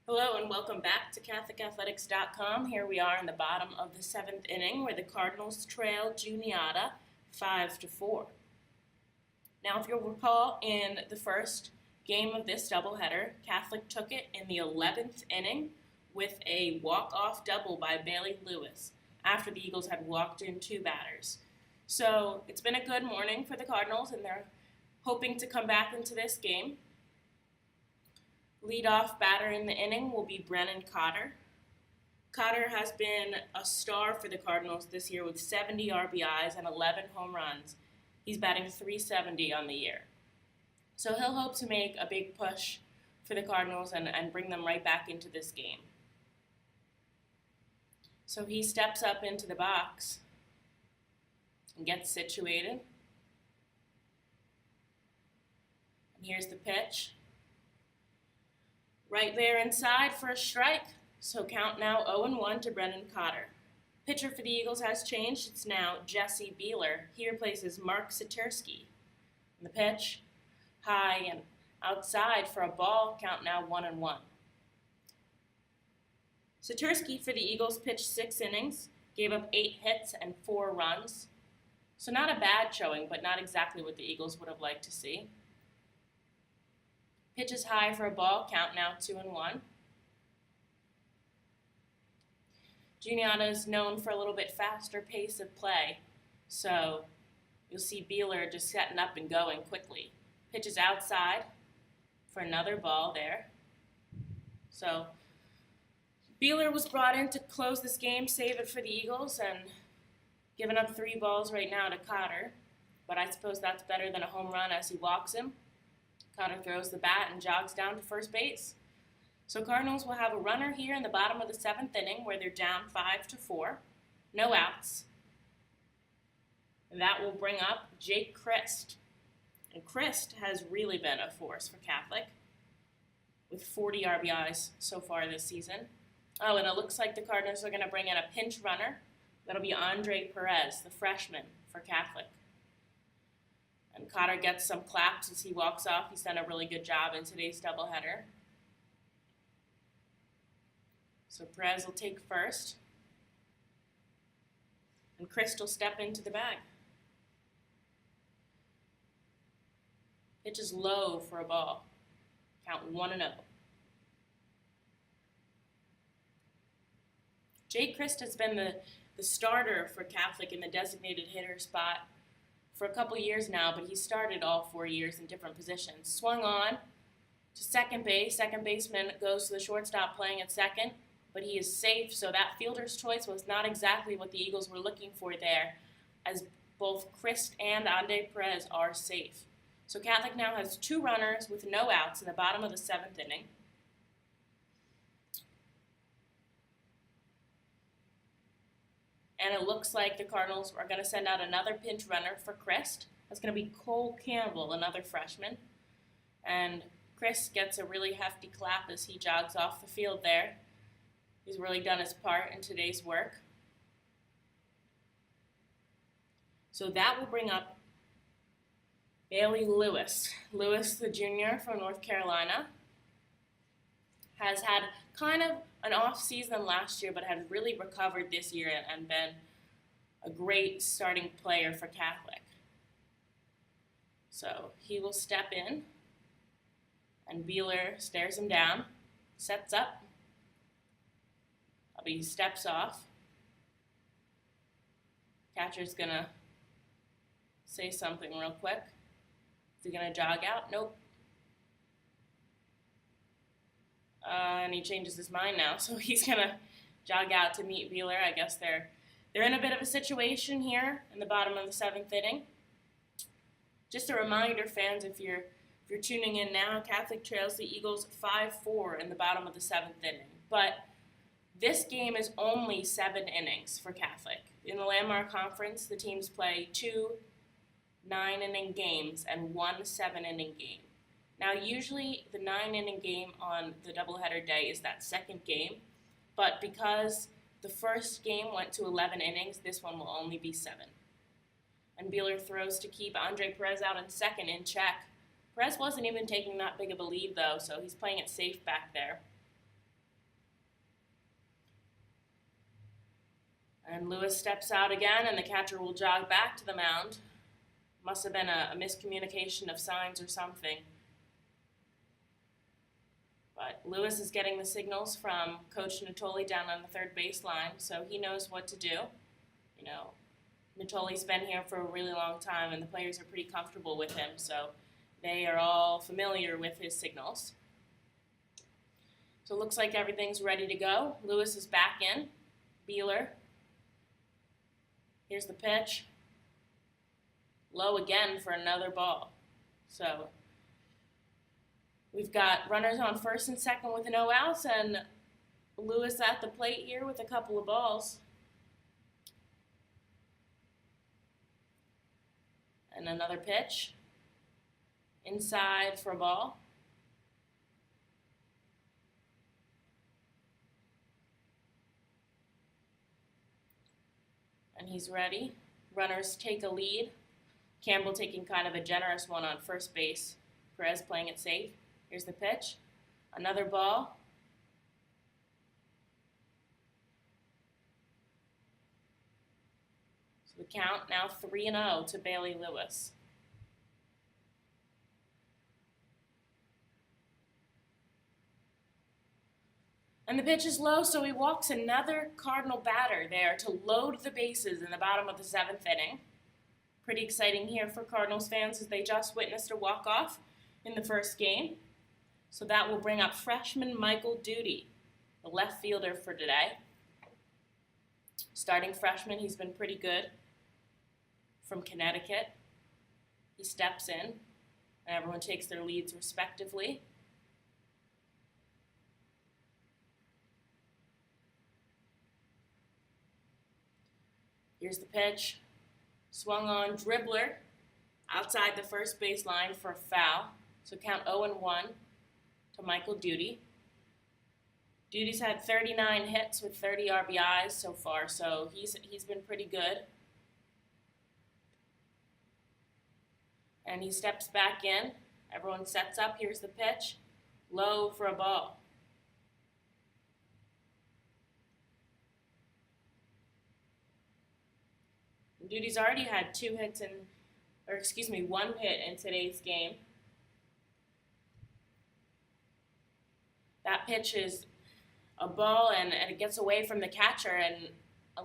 Hello and welcome back to CatholicAthletics.com. Here we are in the bottom of the seventh inning where the Cardinals trail Juniata 5-4. Now, if you'll recall, in the first game of this doubleheader, Catholic took it in the 11th inning with a walk-off double by Bailey Lewis after the Eagles had walked in two batters. So it's been a good morning for the Cardinals, and they're hoping to come back into this game. Leadoff batter in the inning will be Brennan Cotter. Cotter has been a star for the Cardinals this year with 70 RBIs and 11 home runs. He's batting .370 on the year. So he'll hope to make a big push for the Cardinals and bring them right back into this game. So he steps up into the box and gets situated. And here's the pitch. Right there inside for a strike. So count now 0-1 to Brennan Cotter. Pitcher for the Eagles has changed. It's now Jesse Beeler. He replaces Mark Satursky. And the pitch, high and outside for a ball. Count now 1-1. Satursky for the Eagles pitched 6 innings, gave up 8 hits and 4 runs. So not a bad showing, but not exactly what the Eagles would have liked to see. Pitch is high for a ball, count now 2-1. Juniata is known for a little bit faster pace of play, so you'll see Beeler just setting up and going quickly. Pitch is outside for another ball there. So Beeler was brought in to close this game, save it for the Eagles, and giving up 3 balls right now to Cotter. But I suppose that's better than a home run as he walks him. Cotter throws the bat and jogs down to first base. So Cardinals will have a runner here in the bottom of the 7th inning where they're down 5-4. No outs. And that will bring up Jake Christ. And Christ has really been a force for Catholic with 40 RBIs so far this season. Oh, and it looks like the Cardinals are going to bring in a pinch runner. That'll be Andre Perez, the freshman for Catholic. And Cotter gets some claps as he walks off. He's done a really good job in today's doubleheader. So Perez will take first. And Christ will step into the bag. Pitch is low for a ball. Count 1-0. Jake Christ has been the starter for Catholic in the designated hitter spot for a couple years now, but he started all 4 years in different positions. Swung on to second base. Second baseman goes to the shortstop playing at second, but he is safe, so that fielder's choice was not exactly what the Eagles were looking for there, as both Christ and Andre Perez are safe. So Catholic now has 2 runners with no outs in the bottom of the 7th inning. And it looks like the Cardinals are going to send out another pinch runner for Christ. That's going to be Cole Campbell, another freshman. And Chris gets a really hefty clap as he jogs off the field there. He's really done his part in today's work. So that will bring up Bailey Lewis. Lewis, the junior from North Carolina, has had kind of an off season last year, but had really recovered this year and been a great starting player for Catholic. So he will step in, and Beeler stares him down, sets up, he steps off. Catcher's gonna say something real quick. Is he gonna jog out? Nope. And he changes his mind now, so he's going to jog out to meet Beeler. I guess they're in a bit of a situation here in the bottom of the 7th inning. Just a reminder, fans, if you're tuning in now, Catholic trails the Eagles 5-4 in the bottom of the 7th inning. But this game is only 7 innings for Catholic. In the Landmark Conference, the teams play 2 9-inning games and 1 7-inning game. Now, usually the 9-inning game on the doubleheader day is that second game, but because the first game went to 11 innings, this one will only be 7. And Beeler throws to keep Andre Perez out in second in check. Perez wasn't even taking that big of a lead, though, so he's playing it safe back there. And Lewis steps out again, and the catcher will jog back to the mound. Must have been a miscommunication of signs or something. But Lewis is getting the signals from Coach Natoli down on the third baseline, so he knows what to do. You know, Natoli's been here for a really long time, and the players are pretty comfortable with him, so they are all familiar with his signals. So it looks like everything's ready to go. Lewis is back in. Beeler. Here's the pitch. Low again for another ball. So we've got runners on first and second with no outs, and Lewis at the plate here with a couple of balls. And another pitch. Inside for a ball. And he's ready. Runners take a lead. Campbell taking kind of a generous one on first base. Perez playing it safe. Here's the pitch. Another ball. So the count now 3-0 to Bailey Lewis. And the pitch is low, so he walks another Cardinal batter there to load the bases in the bottom of the seventh inning. Pretty exciting here for Cardinals fans as they just witnessed a walk-off in the first game. So that will bring up freshman Michael Duty, the left fielder for today. Starting freshman, he's been pretty good from Connecticut. He steps in, and everyone takes their leads respectively. Here's the pitch. Swung on dribbler outside the first baseline for a foul. So count 0-1 to Michael Duty. Duty's had 39 hits with 30 RBIs so far, so he's been pretty good. And he steps back in. Everyone sets up. Here's the pitch. Low for a ball. Duty's already had one hit in today's game. That pitch is a ball, and it gets away from the catcher, and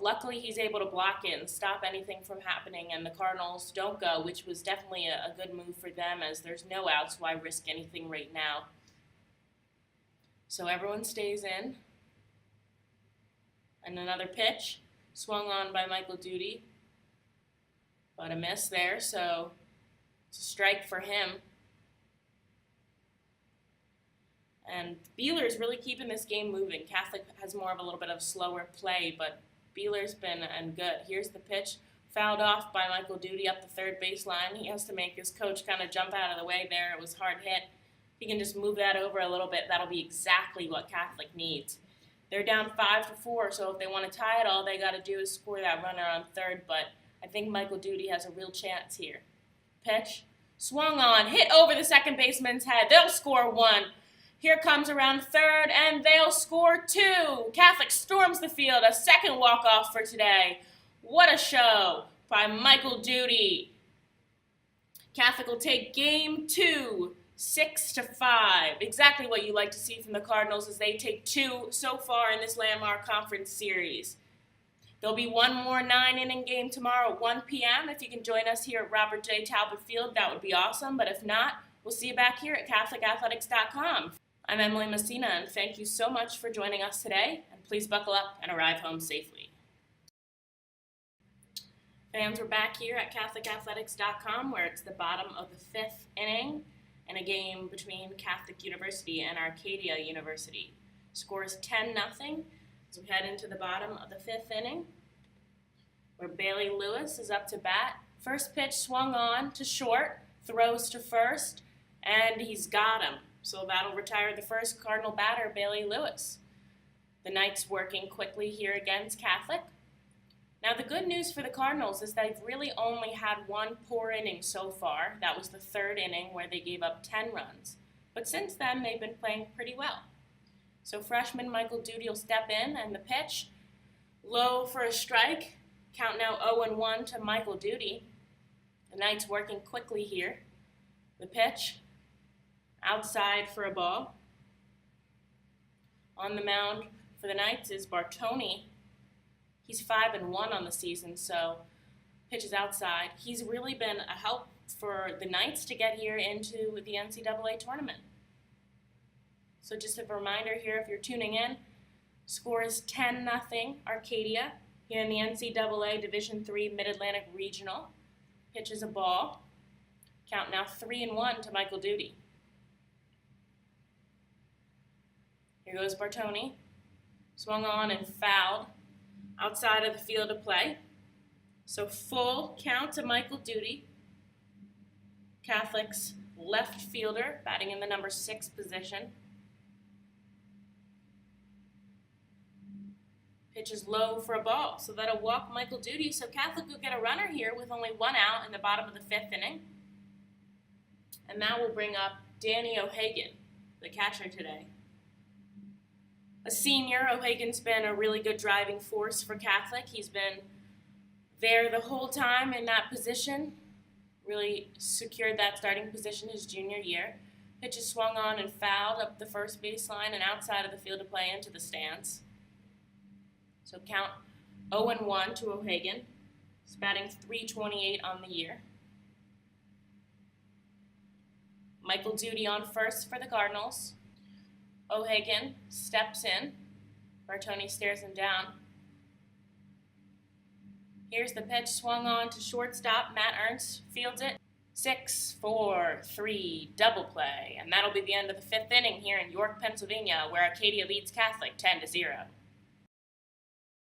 luckily he's able to block it and stop anything from happening, and the Cardinals don't go, which was definitely a good move for them as there's no outs. Why risk anything right now? So everyone stays in. And another pitch, swung on by Michael Duty. But a miss there, so it's a strike for him. And Beeler's really keeping this game moving. Catholic has more of a little bit of slower play, but Beeler's been good. Here's the pitch, fouled off by Michael Duty up the third baseline. He has to make his coach kind of jump out of the way there. It was hard hit. If he can just move that over a little bit, that'll be exactly what Catholic needs. They're down 5-4, so if they want to tie it, all they got to do is score that runner on third, but I think Michael Duty has a real chance here. Pitch, swung on, hit over the second baseman's head. They'll score one. Here comes around third, and they'll score two. Catholic storms the field, a second walk-off for today. What a show by Michael Duty. Catholic will take game 2, 6-5. Exactly what you like to see from the Cardinals as they take 2 so far in this Landmark Conference Series. There'll be one more 9-inning game tomorrow at 1 p.m. If you can join us here at Robert J. Talbot Field, that would be awesome. But if not, we'll see you back here at CatholicAthletics.com. I'm Emily Messina, and thank you so much for joining us today. And please buckle up and arrive home safely. Fans, we're back here at CatholicAthletics.com, where it's the bottom of the 5th inning in a game between Catholic University and Arcadia University. Score is 10-0. As we head into the bottom of the 5th inning, where Bailey Lewis is up to bat. First pitch swung on to short, throws to first, and he's got him. So that'll retire the first Cardinal batter, Bailey Lewis. The Knights working quickly here against Catholic. Now the good news for the Cardinals is they've really only had one poor inning so far. That was the 3rd inning where they gave up 10 runs. But since then, they've been playing pretty well. So freshman Michael Duty will step in, and the pitch, Low for a strike. Count now 0-1 to Michael Duty. The Knights working quickly here. The pitch. Outside for a ball. On the mound for the Knights is Bartoni. He's 5-1 on the season, so pitches outside. He's really been a help for the Knights to get here into the NCAA tournament. So just a reminder here, if you're tuning in, score is 10-0 Arcadia here in the NCAA Division III Mid-Atlantic Regional. Pitches a ball. Count now 3-1 to Michael Duty. Here goes Bartoni. Swung on and fouled outside of the field of play. So full count to Michael Duty. Catholic's left fielder, batting in the number 6 position. Pitch is low for a ball, so that'll walk Michael Duty. So Catholic will get a runner here with only 1 out in the bottom of the 5th inning. And that will bring up Danny O'Hagan, the catcher today. A senior, O'Hagan's been a really good driving force for Catholic. He's been there the whole time in that position. Really secured that starting position his junior year. Pitch is swung on and fouled up the first baseline and outside of the field of play into the stands. So count 0-1 to O'Hagan. He's batting .328 on the year. Michael Duty on first for the Cardinals. O'Hagan steps in. Bartoni stares him down. Here's the pitch swung on to shortstop. Matt Ernst fields it. 6-4-3 double play. And that'll be the end of the 5th inning here in York, Pennsylvania, where Arcadia leads Catholic 10-0.